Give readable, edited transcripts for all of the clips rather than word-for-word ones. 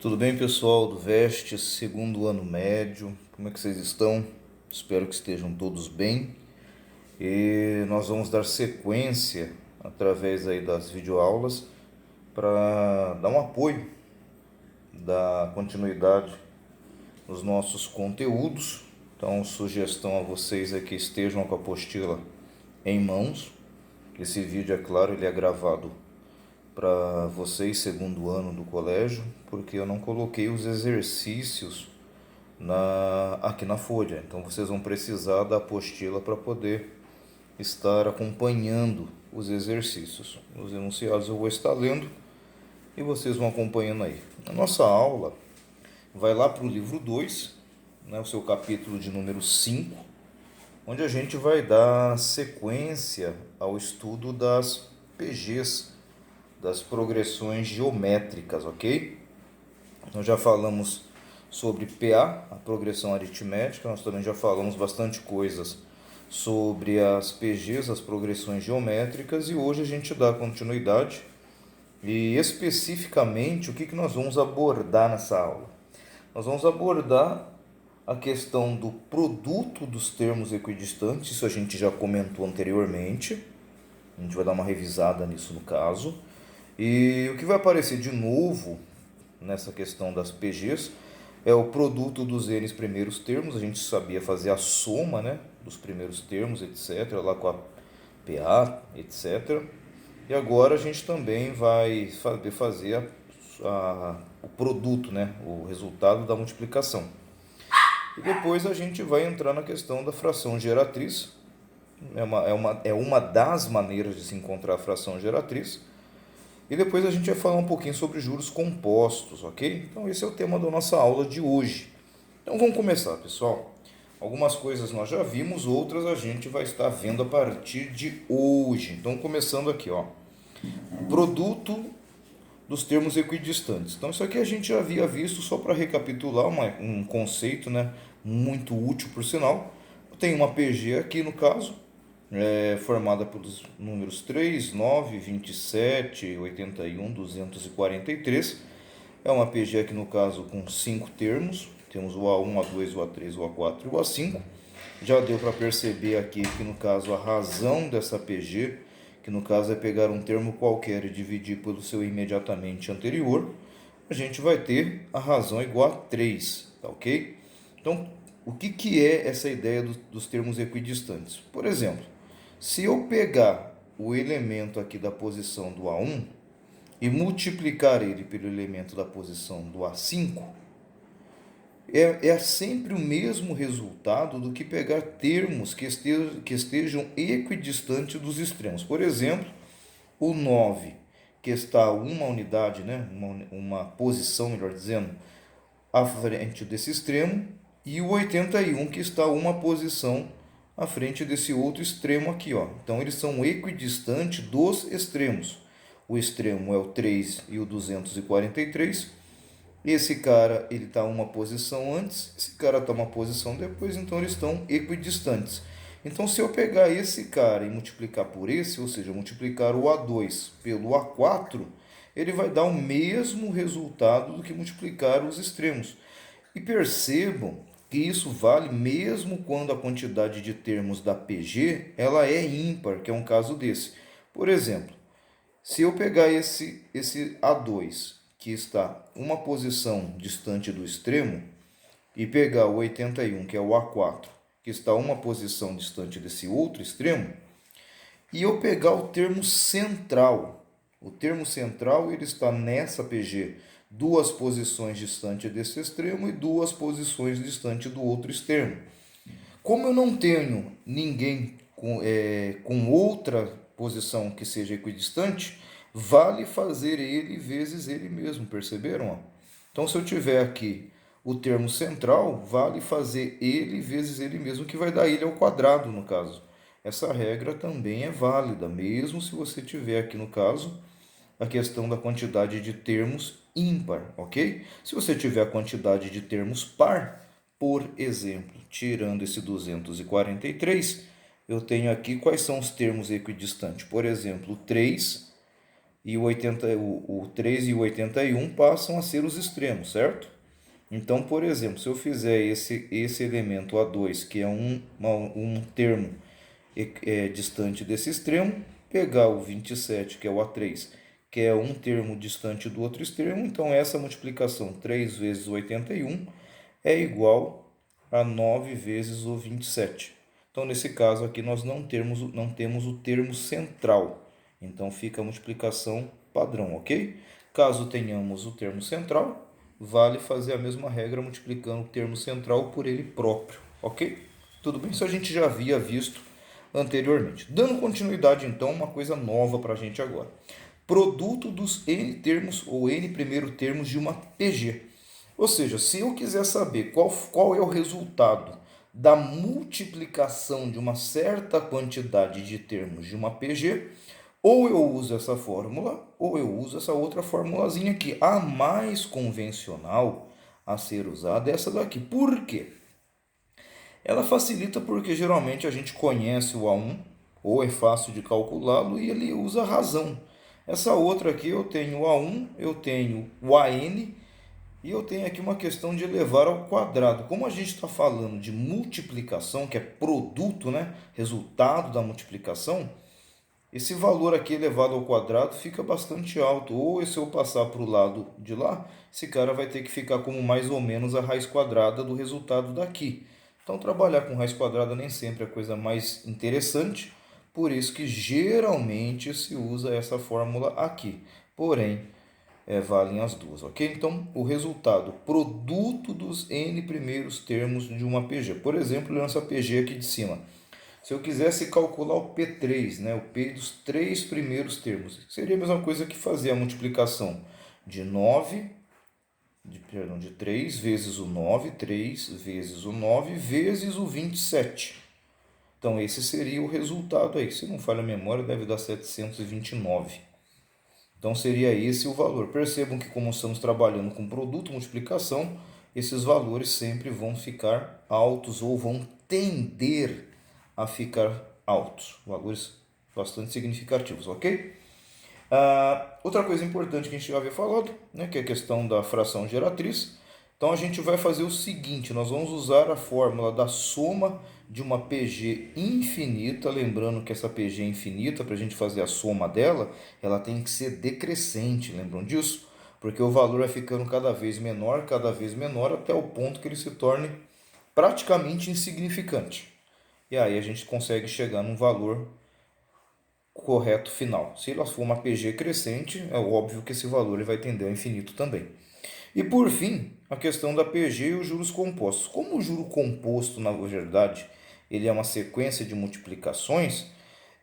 Tudo bem, pessoal do Veste, segundo ano médio? Como é que vocês estão? Espero que estejam todos bem. E nós vamos dar sequência através aí das videoaulas para dar um apoio, dar continuidade nos nossos conteúdos. Então, sugestão a vocês é que estejam com a apostila em mãos. Esse vídeo, é claro, ele é gravado para vocês, segundo ano do colégio, porque eu não coloquei os exercícios aqui na folha. Então vocês vão precisar da apostila para poder estar acompanhando os exercícios. Os enunciados eu vou estar lendo e vocês vão acompanhando aí. A nossa aula vai lá para o livro 2, né, o seu capítulo de número 5, onde a gente vai dar sequência ao estudo das PGs, das progressões geométricas, ok? Nós já falamos sobre PA, a progressão aritmética, nós também já falamos bastante coisas sobre as PGs, as progressões geométricas, e hoje a gente dá continuidade e especificamente o que nós vamos abordar nessa aula. Nós vamos abordar a questão do produto dos termos equidistantes, isso a gente já comentou anteriormente, a gente vai dar uma revisada nisso no caso, e o que vai aparecer de novo nessa questão das PGs é o produto dos N primeiros termos. A gente sabia fazer a soma, né, dos primeiros termos, etc., lá com a PA, etc. E agora a gente também vai saber fazer o produto, né, o resultado da multiplicação. E depois a gente vai entrar na questão da fração geratriz. É uma das maneiras de se encontrar a fração geratriz. E depois a gente vai falar um pouquinho sobre juros compostos, ok? Então esse é o tema da nossa aula de hoje. Então vamos começar, pessoal. Algumas coisas nós já vimos, outras a gente vai estar vendo a partir de hoje. Então começando aqui, ó. Produto dos termos equidistantes. Então isso aqui a gente já havia visto, só para recapitular um conceito, né, muito útil por sinal. Tem uma PG aqui no caso, formada pelos números 3, 9, 27, 81, 243. É uma PG aqui no caso com 5 termos. Temos o A1, A2, o A3, o A4 e o A5. Já deu para perceber aqui que no caso a razão dessa PG, que no caso é pegar um termo qualquer e dividir pelo seu imediatamente anterior, a gente vai ter a razão igual a 3, tá ok? Então, o que é essa ideia dos termos equidistantes? Por exemplo, se eu pegar o elemento aqui da posição do A1 e multiplicar ele pelo elemento da posição do A5, é sempre o mesmo resultado do que pegar termos que estejam equidistantes dos extremos. Por exemplo, o 9, que está a uma unidade, né, uma posição, melhor dizendo, à frente desse extremo, e o 81, que está a uma posição à frente desse outro extremo aqui, ó. Então eles são equidistantes dos extremos. O extremo é o 3 e o 243. Esse cara ele está uma posição antes, esse cara está uma posição depois, então eles estão equidistantes. Então se eu pegar esse cara e multiplicar por esse, ou seja, multiplicar o A2 pelo A4, ele vai dar o mesmo resultado do que multiplicar os extremos. E percebam que isso vale mesmo quando a quantidade de termos da PG ela é ímpar, que é um caso desse. Por exemplo, se eu pegar esse A2, que está uma posição distante do extremo, e pegar o 81, que é o A4, que está uma posição distante desse outro extremo, e eu pegar o termo central. O termo central ele está nessa PG, duas posições distante desse extremo e duas posições distante do outro extremo. Como eu não tenho ninguém com outra posição que seja equidistante, vale fazer ele vezes ele mesmo, perceberam? Então, se eu tiver aqui o termo central, vale fazer ele vezes ele mesmo, que vai dar ele ao quadrado, no caso. Essa regra também é válida, mesmo se você tiver aqui, no caso, a questão da quantidade de termos ímpar, ok? Se você tiver a quantidade de termos par, por exemplo, tirando esse 243, eu tenho aqui quais são os termos equidistantes. Por exemplo, 3 e o 3 e o 81 passam a ser os extremos, certo? Então, por exemplo, se eu fizer esse elemento A2, que é um termo distante desse extremo, pegar o 27, que é o A3, que é um termo distante do outro extremo, então essa multiplicação 3 vezes o 81 é igual a 9 vezes o 27. Então, nesse caso aqui, nós não temos o termo central. Então, fica a multiplicação padrão, ok? Caso tenhamos o termo central, vale fazer a mesma regra multiplicando o termo central por ele próprio, ok? Tudo bem? Isso a gente já havia visto anteriormente. Dando continuidade, então, uma coisa nova para a gente agora. Produto dos n termos ou n primeiro termos de uma PG. Ou seja, se eu quiser saber qual é o resultado da multiplicação de uma certa quantidade de termos de uma PG, ou eu uso essa fórmula, ou eu uso essa outra formulazinha aqui. A mais convencional a ser usada é essa daqui. Por quê? Ela facilita porque geralmente a gente conhece o A1, ou é fácil de calculá-lo, e ele usa razão. Essa outra aqui eu tenho o A1, eu tenho o AN, e eu tenho aqui uma questão de elevar ao quadrado. Como a gente está falando de multiplicação, que é produto, né? Resultado da multiplicação, esse valor aqui elevado ao quadrado fica bastante alto. Ou se eu passar para o lado de lá, esse cara vai ter que ficar como mais ou menos a raiz quadrada do resultado daqui. Então, trabalhar com raiz quadrada nem sempre é a coisa mais interessante. Por isso que geralmente se usa essa fórmula aqui. Porém, valem as duas, ok? Então, o resultado, produto dos n primeiros termos de uma PG. Por exemplo, nessa PG aqui de cima. Se eu quisesse calcular o P3, né, o P dos três primeiros termos, seria a mesma coisa que fazer a multiplicação de 9, de 3 vezes o 9, 3 vezes o 9 vezes o 27. Então, esse seria o resultado aí. Se não falha a memória, deve dar 729. Então, seria esse o valor. Percebam que, como estamos trabalhando com produto multiplicação, esses valores sempre vão ficar altos ou vão tender a ficar altos. Valores bastante significativos, ok? Outra coisa importante que a gente já havia falado, né, que é a questão da fração geratriz. Então a gente vai fazer o seguinte, nós vamos usar a fórmula da soma de uma PG infinita, lembrando que essa PG infinita, para a gente fazer a soma dela, ela tem que ser decrescente, lembram disso? Porque o valor vai ficando cada vez menor, até o ponto que ele se torne praticamente insignificante. E aí a gente consegue chegar num valor correto final. Se ela for uma PG crescente, é óbvio que esse valor ele vai tender ao infinito também. E por fim, a questão da PG e os juros compostos. Como o juro composto, na verdade, ele é uma sequência de multiplicações,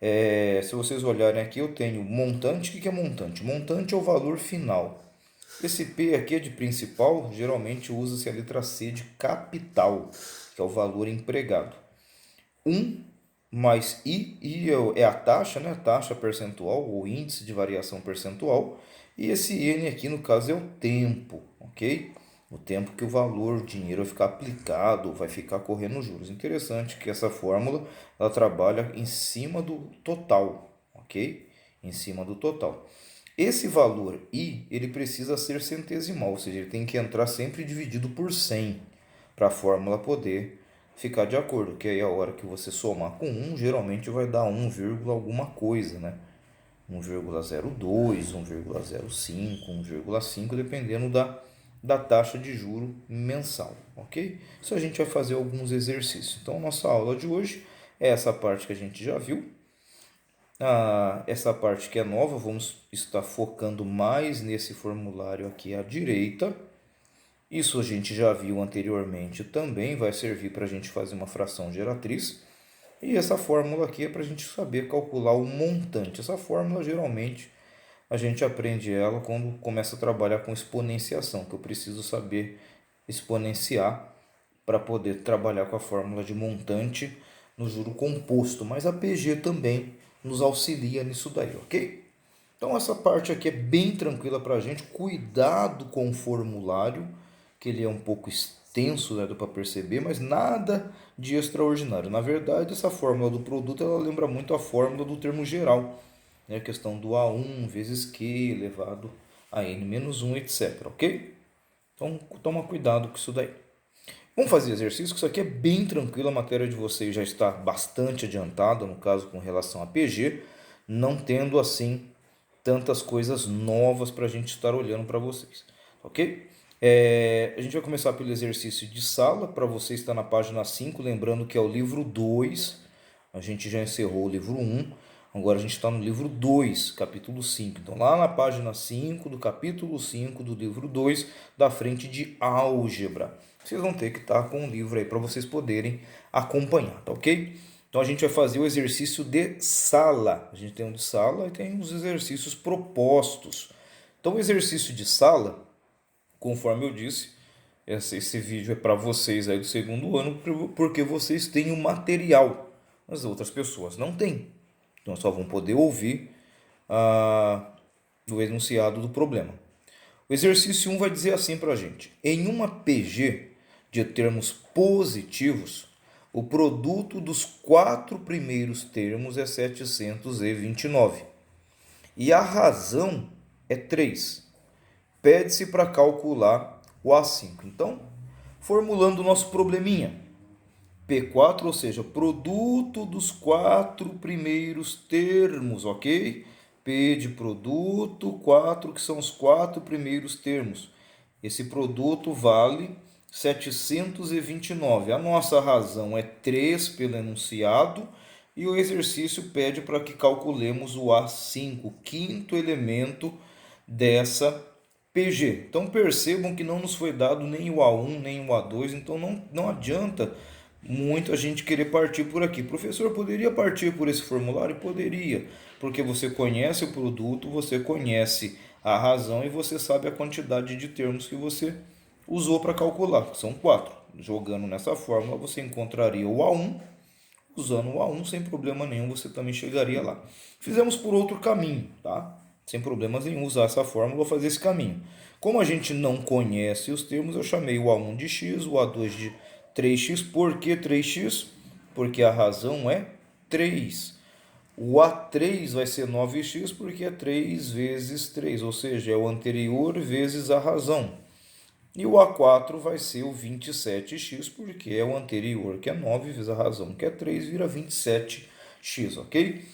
se vocês olharem aqui, eu tenho montante. O que é montante? Montante é o valor final. Esse P aqui é de principal, geralmente usa-se a letra C de capital, que é o valor empregado. 1 mais I é a taxa, né? Taxa percentual ou índice de variação percentual. E esse N aqui, no caso, é o tempo, ok? O tempo que o valor, o dinheiro vai ficar aplicado, vai ficar correndo juros. Interessante que essa fórmula, ela trabalha em cima do total, ok? Em cima do total. Esse valor I, ele precisa ser centesimal, ou seja, ele tem que entrar sempre dividido por 100 para a fórmula poder ficar de acordo, que aí a hora que você somar com 1, geralmente vai dar 1, alguma coisa, né? 1,02, 1,05, 1,5, dependendo da taxa de juro mensal, ok? Isso a gente vai fazer alguns exercícios. Então, nossa aula de hoje é essa parte que a gente já viu. Essa parte que é nova, vamos estar focando mais nesse formulário aqui à direita. Isso a gente já viu anteriormente também, vai servir para a gente fazer uma fração geratriz. E essa fórmula aqui é para a gente saber calcular o montante. Essa fórmula geralmente a gente aprende ela quando começa a trabalhar com exponenciação, que eu preciso saber exponenciar para poder trabalhar com a fórmula de montante no juro composto. Mas a PG também nos auxilia nisso daí, ok? Então essa parte aqui é bem tranquila para a gente. Cuidado com o formulário, que ele é um pouco extenso, né, dá para perceber, mas nada de extraordinário. Na verdade, essa fórmula do produto ela lembra muito a fórmula do termo geral. né? A questão do A1 vezes Q elevado a N menos 1, etc, ok? Então, toma cuidado com isso daí. Vamos fazer exercício, que isso aqui é bem tranquilo, a matéria de vocês já está bastante adiantada, no caso com relação a PG, não tendo assim tantas coisas novas para a gente estar olhando para vocês, ok? A gente vai começar pelo exercício de sala, para você estar na página 5, lembrando que é o livro 2, a gente já encerrou o livro 1, agora a gente está no livro 2, capítulo 5. Então, lá na página 5 do capítulo 5 do livro 2, da frente de álgebra. Vocês vão ter que estar com o livro aí para vocês poderem acompanhar, tá ok? Então, a gente vai fazer o exercício de sala. A gente tem um de sala e tem os exercícios propostos. Então, o exercício de sala, conforme eu disse, esse vídeo é para vocês aí do segundo ano, porque vocês têm o material. As outras pessoas não têm. Então só vão poder ouvir o enunciado do problema. O exercício 1 vai dizer assim para a gente. Em uma PG de termos positivos, o produto dos 4 primeiros termos é 729. E a razão é 3. Pede-se para calcular o A5. Então, formulando o nosso probleminha. P4, ou seja, produto dos 4 primeiros termos, ok? P de produto, 4, que são os 4 primeiros termos. Esse produto vale 729. A nossa razão é 3 pelo enunciado e o exercício pede para que calculemos o A5, o quinto elemento dessa PG. Então percebam que não nos foi dado nem o A1 nem o A2, então não adianta muito a gente querer partir por aqui. Professor, poderia partir por esse formulário? Poderia, porque você conhece o produto, você conhece a razão e você sabe a quantidade de termos que você usou para calcular, que são 4. Jogando nessa fórmula, você encontraria o A1. Usando o A1 sem problema nenhum, você também chegaria lá. Fizemos por outro caminho, tá? Sem problemas em usar essa fórmula ou fazer esse caminho. Como a gente não conhece os termos, eu chamei o A1 de x, o A2 de 3x. Por que 3x? Porque a razão é 3. O A3 vai ser 9x porque é 3 vezes 3, ou seja, é o anterior vezes a razão. E o A4 vai ser o 27x, porque é o anterior, que é 9, vezes a razão, que é 3, vira 27x, ok?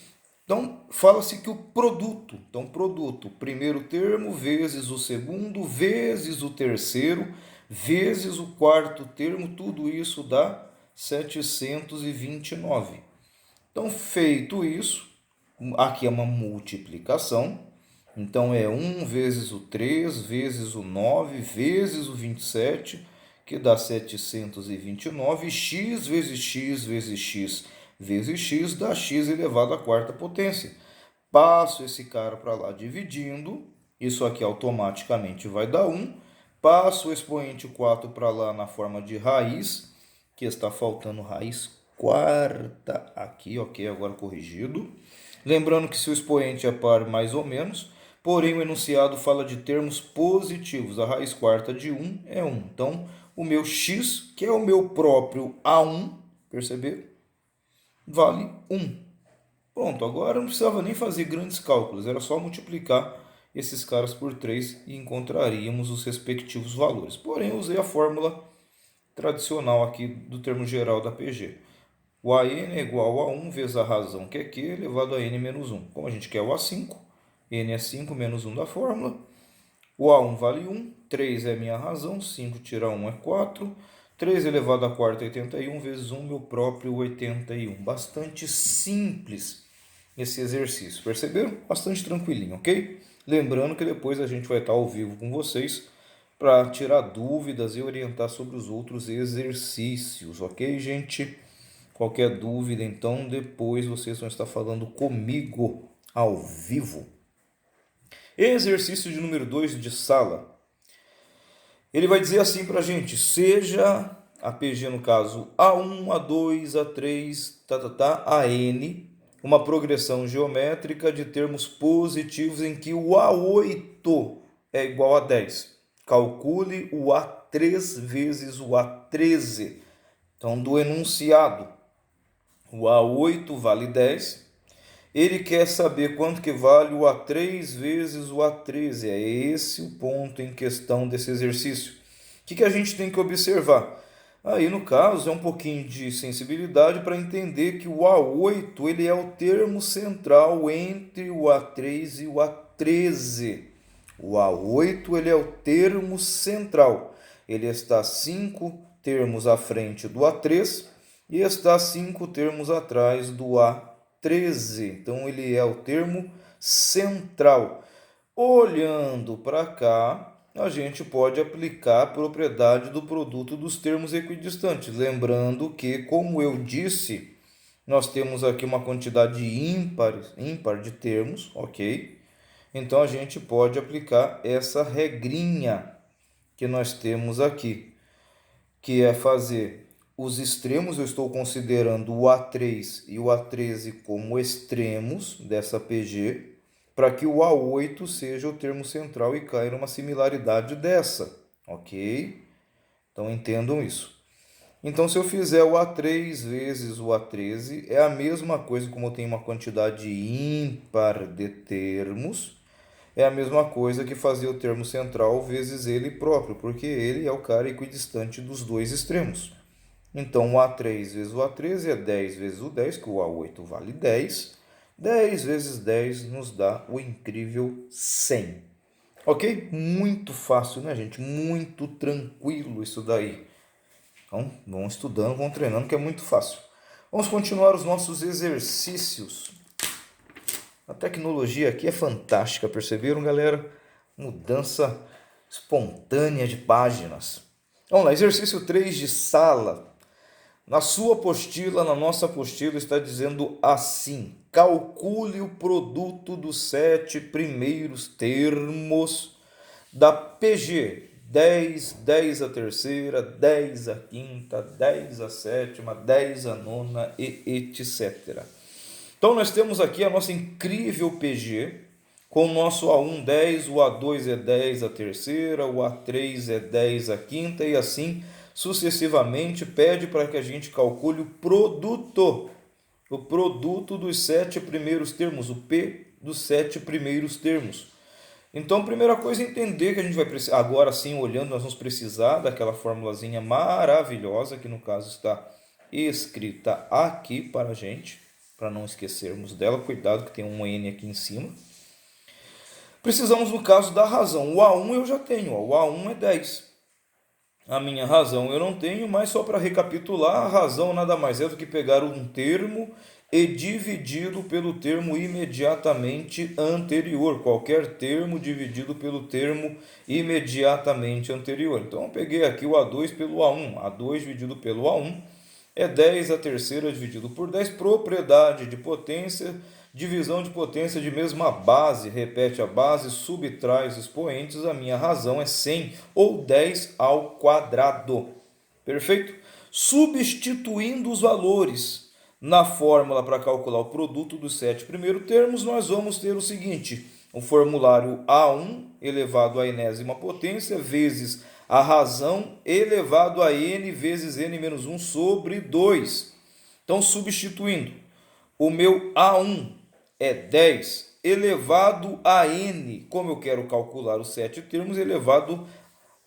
Então, fala-se que o produto, primeiro termo, vezes o segundo, vezes o terceiro, vezes o quarto termo, tudo isso dá 729. Então, feito isso, aqui é uma multiplicação. Então, é 1 vezes o 3, vezes o 9, vezes o 27, que dá 729. X vezes x vezes x vezes x dá x elevado à quarta potência. Passo esse cara para lá dividindo, isso aqui automaticamente vai dar 1. Passo o expoente 4 para lá na forma de raiz, que está faltando raiz quarta aqui, ok, agora corrigido. Lembrando que se o expoente é par mais ou menos, porém o enunciado fala de termos positivos. A raiz quarta de 1 é 1. Então, o meu x, que é o meu próprio A1, perceberam? Vale 1. Pronto, agora não precisava nem fazer grandes cálculos, era só multiplicar esses caras por 3 e encontraríamos os respectivos valores. Porém, eu usei a fórmula tradicional aqui do termo geral da PG. O AN é igual a 1 vezes a razão, que é Q, elevado a N menos 1. Como a gente quer o A5, N é 5 menos 1 da fórmula. O A1 vale 1, 3 é minha razão, 5 tira 1 é 4. 3 elevado a quarta é 81, vezes 1, meu próprio 81. Bastante simples esse exercício, perceberam? Bastante tranquilinho, ok? Lembrando que depois a gente vai estar ao vivo com vocês para tirar dúvidas e orientar sobre os outros exercícios, ok, gente? Qualquer dúvida, então, depois vocês vão estar falando comigo ao vivo. Exercício de número 2 de sala. Ele vai dizer assim para a gente, seja a PG no caso A1, A2, A3, AN, uma progressão geométrica de termos positivos em que o A8 é igual a 10. Calcule o A3 vezes o A13. Então, do enunciado, o A8 vale 10 Ele quer saber quanto que vale o A3 vezes o A13. É esse o ponto em questão desse exercício. O que a gente tem que observar? Aí, no caso, é um pouquinho de sensibilidade para entender que o A8 ele é o termo central entre o A3 e o A13. O A8 ele é o termo central. Ele está 5 termos à frente do A3 e está 5 termos atrás do A13. Então, ele é o termo central. Olhando para cá, a gente pode aplicar a propriedade do produto dos termos equidistantes. Lembrando que, como eu disse, nós temos aqui uma quantidade ímpar de termos, ok? Então a gente pode aplicar essa regrinha que nós temos aqui, que é fazer os extremos. Eu estou considerando o A3 e o A13 como extremos dessa PG, para que o A8 seja o termo central e caia numa similaridade dessa, ok? Então entendam isso. Então, se eu fizer o A3 vezes o A13, é a mesma coisa, como eu tenho uma quantidade ímpar de termos, é a mesma coisa que fazer o termo central vezes ele próprio, porque ele é o cara equidistante dos dois extremos. Então, o A3 vezes o A13 é 10 vezes o 10, que o A8 vale 10. 10 vezes 10 nos dá o incrível 100. Ok? Muito fácil, né, gente? Muito tranquilo isso daí. Então, vão estudando, vão treinando, que é muito fácil. Vamos continuar os nossos exercícios. A tecnologia aqui é fantástica, perceberam, galera? Mudança espontânea de páginas. Vamos lá, exercício 3 de sala. Na sua apostila, na nossa apostila, está dizendo assim: calcule o produto dos 7 primeiros termos da PG. 10, 10 a terceira, 10 a quinta, 10 a sétima, 10 a nona e etc. Então nós temos aqui a nossa incrível PG, com o nosso A1 10, o A2 é 10 a terceira, o A3 é 10 a quinta e assim sucessivamente. Pede para que a gente calcule o produto dos 7 primeiros termos, o P dos 7 primeiros termos. Então, a primeira coisa é entender que a gente vai precisar, agora sim, olhando, nós vamos precisar daquela formulazinha maravilhosa, que no caso está escrita aqui para a gente, para não esquecermos dela. Cuidado que tem um N aqui em cima. Precisamos, no caso, da razão. O A1 eu já tenho, o A1 é 10. A minha razão eu não tenho, mas só para recapitular, a razão nada mais é do que pegar um termo e dividido pelo termo imediatamente anterior. Qualquer termo dividido pelo termo imediatamente anterior. Então eu peguei aqui o A2 pelo A1. A2 dividido pelo A1 é 10 a terceira dividido por 10. Propriedade de potência, divisão de potência de mesma base. Repete a base, subtrai os expoentes. A minha razão é 100 ou 10 ao quadrado. Perfeito? Substituindo os valores na fórmula para calcular o produto dos 7 primeiros termos, nós vamos ter o seguinte: o formulário A1 elevado à enésima potência vezes a razão elevado a n vezes n menos 1 sobre 2. Então, substituindo, o meu A1 é 10 elevado a n, como eu quero calcular os 7 termos, elevado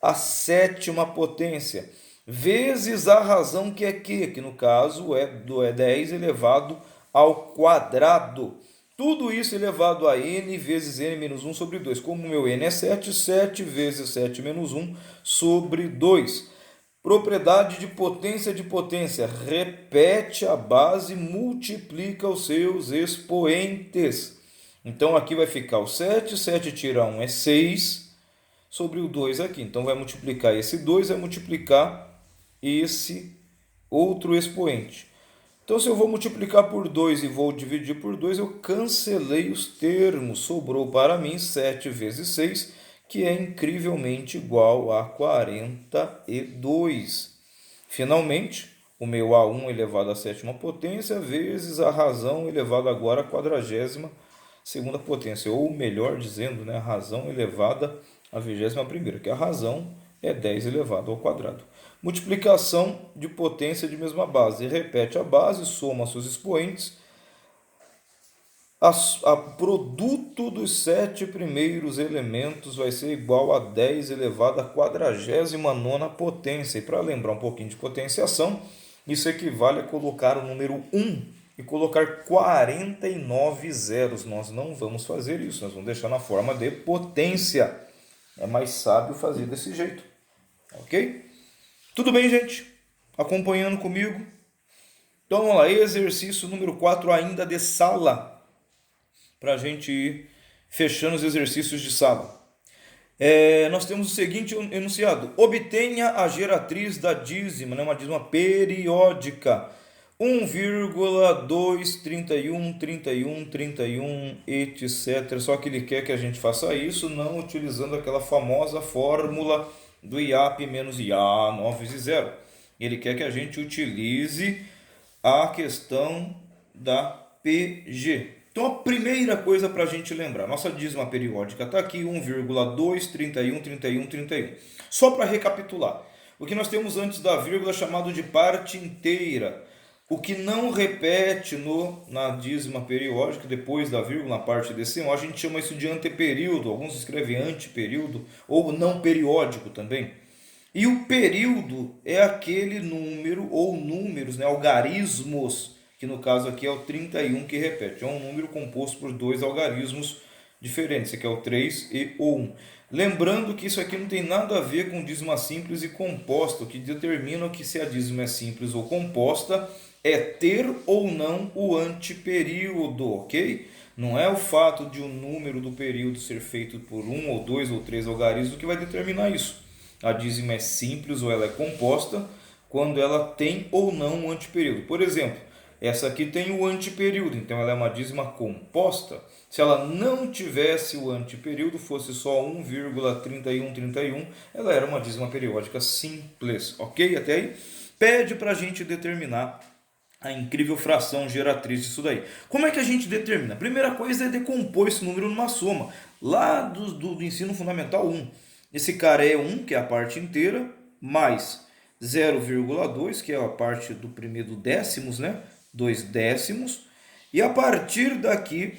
à sétima potência, vezes a razão que é que no caso é 10 elevado ao quadrado. Tudo isso elevado a n vezes n menos 1 sobre 2. Como o meu n é 7, 7 vezes 7 menos 1 sobre 2. Propriedade de potência. Repete a base, multiplica os seus expoentes. Então aqui vai ficar o 7, 7 tira 1 é 6, sobre o 2 aqui. Então vai multiplicar esse 2, vai multiplicar esse outro expoente. Então, se eu vou multiplicar por 2 e vou dividir por 2, eu cancelei os termos. Sobrou para mim 7 vezes 6, que é incrivelmente igual a 42. Finalmente, o meu A1 elevado à sétima potência vezes a razão elevada agora à 42ª potência. Ou melhor dizendo, né, a razão elevada à 21ª, que a razão é 10 elevado ao quadrado. Multiplicação de potência de mesma base. Repete a base, soma seus expoentes. a produto dos 7 primeiros elementos vai ser igual a 10 elevado à 49ª potência. E para lembrar um pouquinho de potenciação, isso equivale a colocar o número 1 e colocar 49 zeros. Nós não vamos fazer isso, nós vamos deixar na forma de potência. É mais sábio fazer desse jeito. Ok? Tudo bem, gente? Acompanhando comigo? Então vamos lá, exercício número 4 ainda de sala, para a gente ir fechando os exercícios de sala. Nós temos o seguinte enunciado: obtenha a geratriz da dízima, né, uma dízima periódica, 1,2313131 etc. Só que ele quer que a gente faça isso não utilizando aquela famosa fórmula do IAP menos IA 9 vezes 0. Ele quer que a gente utilize a questão da PG. Então a primeira coisa para a gente lembrar, nossa dízima periódica está aqui, 1,2313131. Só para recapitular, o que nós temos antes da vírgula é chamado de parte inteira. O que não repete na dízima periódica, depois da vírgula, na parte decimal, a gente chama isso de anteperíodo. Alguns escrevem anteperíodo ou não periódico também. E o período é aquele número ou números, né, algarismos, que no caso aqui é o 31 que repete. É um número composto por dois algarismos diferentes. Esse aqui é o 3 e o 1. Lembrando que isso aqui não tem nada a ver com dízima simples e composta. O que determina que se a dízima é simples ou composta é ter ou não o anteperíodo, ok? Não é o fato de o número do período ser feito por 1 ou 2 ou 3 algarismos que vai determinar isso. A dízima é simples ou ela é composta quando ela tem ou não um anteperíodo. Por exemplo, essa aqui tem o anteperíodo, então ela é uma dízima composta. Se ela não tivesse o anteperíodo, fosse só 1,3131, ela era uma dízima periódica simples, ok? Até aí? Pede para a gente determinar a incrível fração geratriz disso daí. Como é que a gente determina? A primeira coisa é decompor esse número numa soma, lá do ensino fundamental 1. Esse cara é 1, que é a parte inteira, mais 0,2, que é a parte do primeiro décimos, né? 2 décimos. E a partir daqui,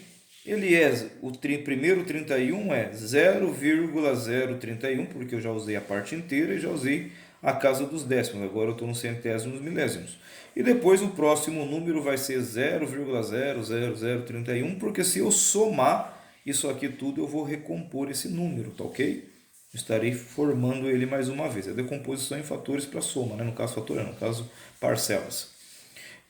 ele é, o primeiro 31 é 0,031, porque eu já usei a parte inteira e já usei a casa dos décimos. Agora eu estou nos centésimos, milésimos. E depois o próximo número vai ser 0,00031, porque se eu somar isso aqui tudo, eu vou recompor esse número, tá ok? Estarei formando ele mais uma vez. A decomposição em fatores para soma, né? No caso fatorial, no caso parcelas.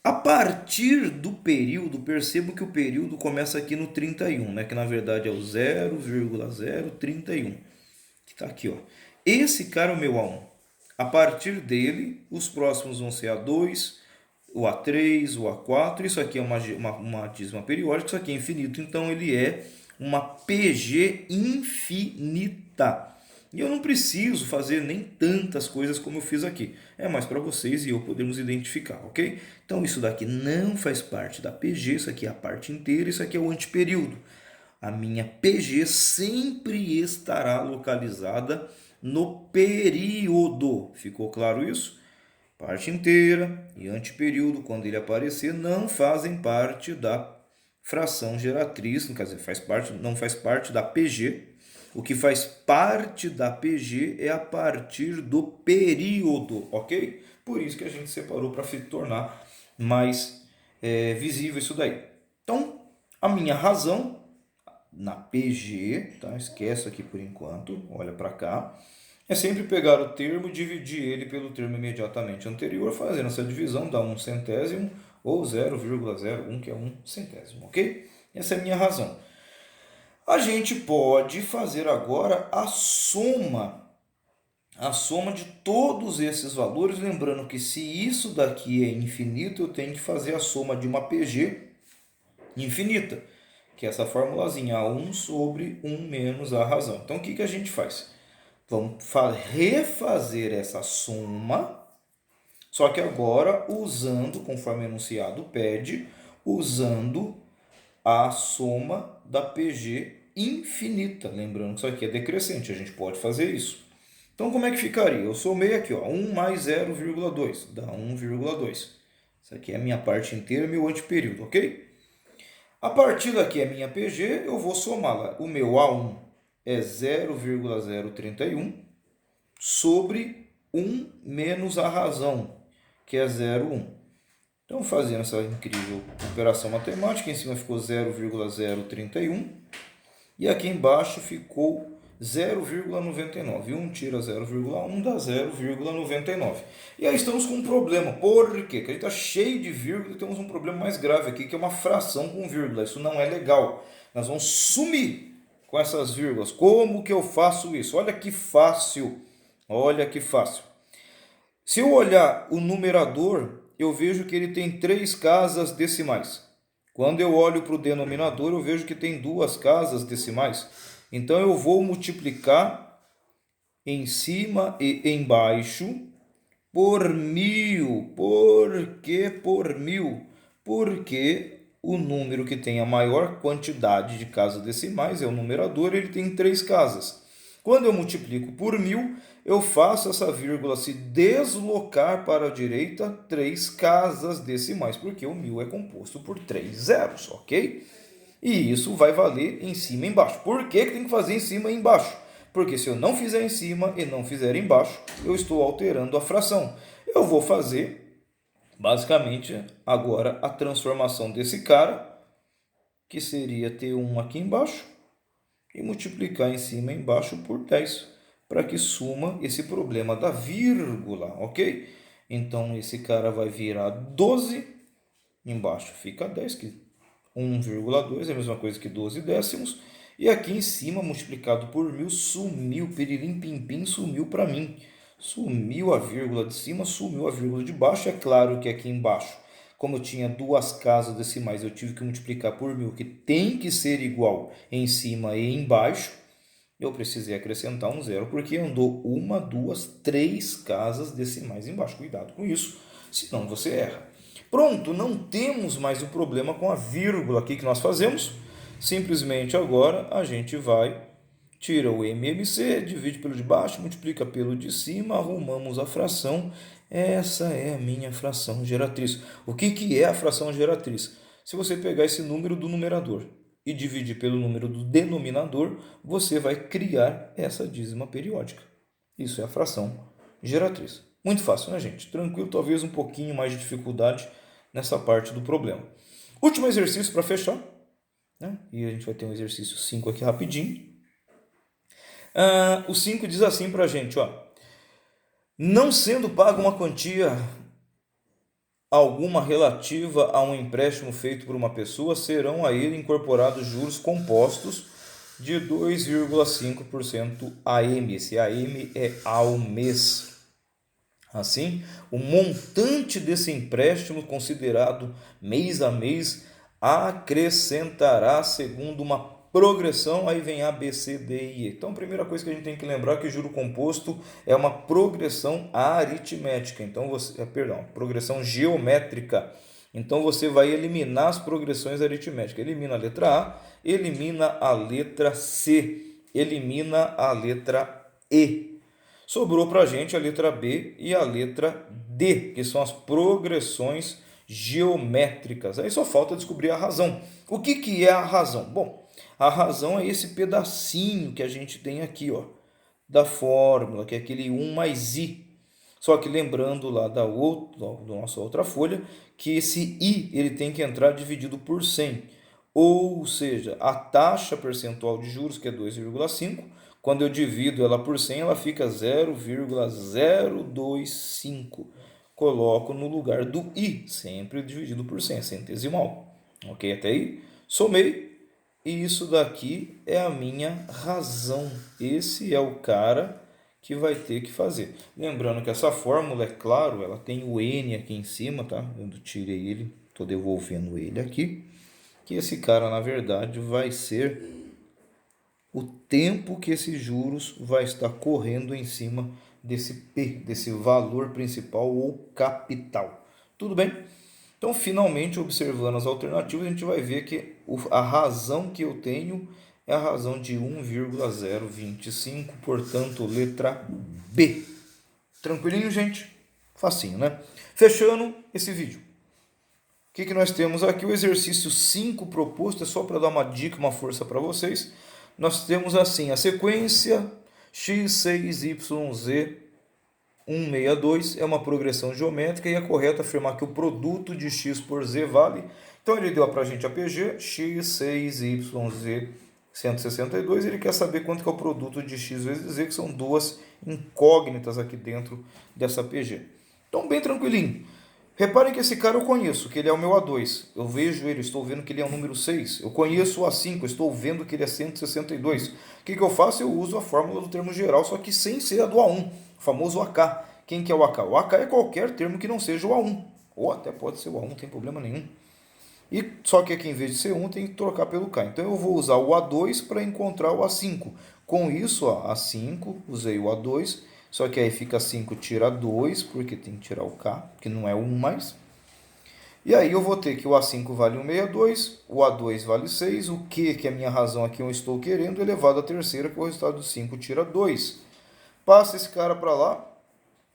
A partir do período, percebo que o período começa aqui no 31, né? Que na verdade é o 0,031, que está aqui, ó. Esse cara é o meu A1. A partir dele, os próximos vão ser A2, o A3, o A4. Isso aqui é uma dízima periódica, isso aqui é infinito, então ele é uma PG infinita. E eu não preciso fazer nem tantas coisas como eu fiz aqui. É mais para vocês e eu podermos identificar, ok? Então isso daqui não faz parte da PG, isso aqui é a parte inteira, isso aqui é o anteperíodo. A minha PG sempre estará localizada no período. Ficou claro isso? Parte inteira e anteperíodo, quando ele aparecer, não fazem parte da fração geratriz, quer dizer, não faz parte da PG. O que faz parte da PG é a partir do período, ok? Por isso que a gente separou para tornar mais visível isso daí. Então, a minha razão na PG, tá? Esquece aqui por enquanto, olha para cá. É sempre pegar o termo e dividir ele pelo termo imediatamente anterior, fazendo essa divisão, dá 1 centésimo ou 0,01, que é 1 centésimo, ok? Essa é a minha razão. A gente pode fazer agora a soma de todos esses valores, lembrando que se isso daqui é infinito, eu tenho que fazer a soma de uma PG infinita, que é essa formulazinha, A1 sobre 1 menos a razão. Então, o que a gente faz? Vamos refazer essa soma, só que agora usando, conforme o enunciado pede, usando a soma da PG infinita. Lembrando que isso aqui é decrescente, a gente pode fazer isso. Então, como é que ficaria? Eu somei aqui, ó, 1 mais 0,2, dá 1,2. Isso aqui é a minha parte inteira, meu anteperíodo, ok? A partir daqui é minha PG, eu vou somá-la. O meu A1 é 0,031 sobre 1 menos a razão, que é 0,1. Então, fazendo essa incrível operação matemática, em cima ficou 0,031 e aqui embaixo ficou 0,99. 1 tira 0,1 dá 0,99. E aí estamos com um problema. Por quê? Porque a gente está cheio de vírgula e temos um problema mais grave aqui, que é uma fração com vírgula. Isso não é legal. Nós vamos sumir com essas vírgulas. Como que eu faço isso? Olha que fácil. Olha que fácil. Se eu olhar o numerador, eu vejo que ele tem 3 casas decimais. Quando eu olho para o denominador, eu vejo que tem 2 casas decimais. Então, eu vou multiplicar em cima e embaixo por 1000. Por que por 1000? Porque o número que tem a maior quantidade de casas decimais é o numerador, ele tem 3 casas. Quando eu multiplico por 1000, eu faço essa vírgula se deslocar para a direita 3 casas decimais, porque o 1000 é composto por 3 zeros, ok? E isso vai valer em cima e embaixo. Por que tem que fazer em cima e embaixo? Porque se eu não fizer em cima e não fizer embaixo, eu estou alterando a fração. Eu vou fazer, basicamente, agora a transformação desse cara, que seria T1 aqui embaixo, e multiplicar em cima e embaixo por 10, para que suma esse problema da vírgula, ok? Então, esse cara vai virar 12, embaixo fica 10, que 1,2 é a mesma coisa que 12 décimos, e aqui em cima, multiplicado por 1000, sumiu, pirilim pim pim, sumiu para mim. Sumiu a vírgula de cima, sumiu a vírgula de baixo. É claro que aqui embaixo, como eu tinha 2 casas decimais, eu tive que multiplicar por 1000, que tem que ser igual em cima e embaixo. Eu precisei acrescentar um zero, porque andou 1, 2, 3 casas decimais embaixo. Cuidado com isso, senão você erra. Pronto, não temos mais o problema com a vírgula aqui que nós fazemos. Simplesmente agora a gente vai, tira o MMC, divide pelo de baixo, multiplica pelo de cima, arrumamos a fração. Essa é a minha fração geratriz. O que é a fração geratriz? Se você pegar esse número do numerador e dividir pelo número do denominador, você vai criar essa dízima periódica. Isso é a fração geratriz. Muito fácil, né, gente? Tranquilo, talvez um pouquinho mais de dificuldade nessa parte do problema. Último exercício para fechar, né? E a gente vai ter um exercício 5 aqui rapidinho. O 5 diz assim para a gente, ó. Não sendo paga uma quantia alguma relativa a um empréstimo feito por uma pessoa, serão a ele incorporados juros compostos de 2,5% AM. Esse AM é ao mês. Assim, o montante desse empréstimo considerado mês a mês acrescentará segundo uma progressão, aí vem A, B, C, D e E. Então, a primeira coisa que a gente tem que lembrar é que juro composto é uma progressão aritmética. Então, progressão geométrica. Então, você vai eliminar as progressões aritméticas. Elimina a letra A, elimina a letra C, elimina a letra E. Sobrou para a gente a letra B e a letra D, que são as progressões geométricas. Aí só falta descobrir a razão. O que é a razão? Bom, a razão é esse pedacinho que a gente tem aqui, ó, da fórmula, que é aquele 1 mais i. Só que lembrando lá da nossa outra folha, que esse i ele tem que entrar dividido por 100. Ou seja, a taxa percentual de juros, que é 2,5, quando eu divido ela por 100, ela fica 0,025. Coloco no lugar do i, sempre dividido por 100, centesimal. Ok? Até aí? Somei. E isso daqui é a minha razão. Esse é o cara que vai ter que fazer. Lembrando que essa fórmula, é claro, ela tem o n aqui em cima, tá? Eu tirei ele, estou devolvendo ele aqui. Que esse cara, na verdade, vai ser o tempo que esses juros vai estar correndo em cima desse P, desse valor principal ou capital. Tudo bem? Então, finalmente, observando as alternativas, a gente vai ver que a razão que eu tenho é a razão de 1,025, portanto, letra B. Tranquilinho, gente? Facinho, né? Fechando esse vídeo. que nós temos aqui? O exercício 5 proposto, é só para dar uma dica, uma força para vocês. Nós temos assim, a sequência x6yz 162 é uma progressão geométrica e é correto afirmar que o produto de x por z vale. Então ele deu para a gente a PG, x6yz 162, ele quer saber quanto que é o produto de x vezes z, que são duas incógnitas aqui dentro dessa PG. Então bem tranquilinho. Reparem que esse cara eu conheço, que ele é o meu A2. Eu vejo ele, estou vendo que ele é o número 6. Eu conheço o A5, estou vendo que ele é 162. O que eu faço? Eu uso a fórmula do termo geral, só que sem ser a do A1, o famoso AK. Quem que é o AK? O AK é qualquer termo que não seja o A1. Ou até pode ser o A1, não tem problema nenhum. E só que aqui em vez de ser 1, tem que trocar pelo K. Então eu vou usar o A2 para encontrar o A5. Com isso, ó, A5, usei o A2. Só que aí fica 5 tira 2, porque tem que tirar o K, que não é 1 mais. E aí eu vou ter que o A5 vale 162, o A2 vale 6, o Q, que é a minha razão aqui, eu estou querendo, elevado à terceira, que é o resultado do 5 tira 2. Passa esse cara para lá,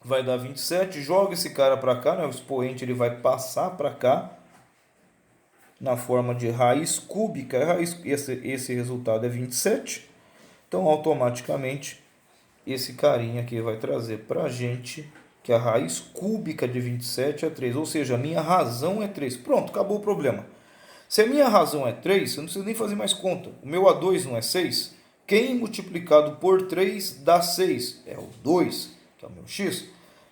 vai dar 27, joga esse cara para cá, né? O expoente ele vai passar para cá, na forma de raiz cúbica, esse resultado é 27. Então automaticamente esse carinha aqui vai trazer para a gente que a raiz cúbica de 27 é 3, ou seja, a minha razão é 3. Pronto, acabou o problema. Se a minha razão é 3, eu não preciso nem fazer mais conta. O meu A2 não é 6? Quem multiplicado por 3 dá 6? É o 2, que é o meu x.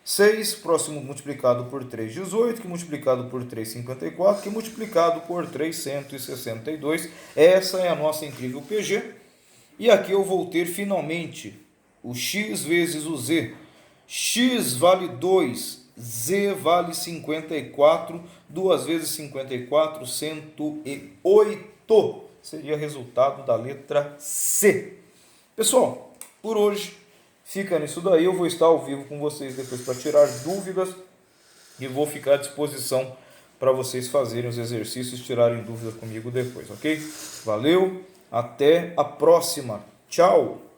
6, próximo multiplicado por 3, 18, que multiplicado por 3, 54, que multiplicado por 3, 162. Essa é a nossa incrível PG. E aqui eu vou ter finalmente o x vezes o z. X vale 2, z vale 54, 2 vezes 54, 108. Seria resultado da letra C. Pessoal, por hoje fica nisso daí. Eu vou estar ao vivo com vocês depois para tirar dúvidas e vou ficar à disposição para vocês fazerem os exercícios e tirarem dúvidas comigo depois, ok? Valeu, até a próxima. Tchau!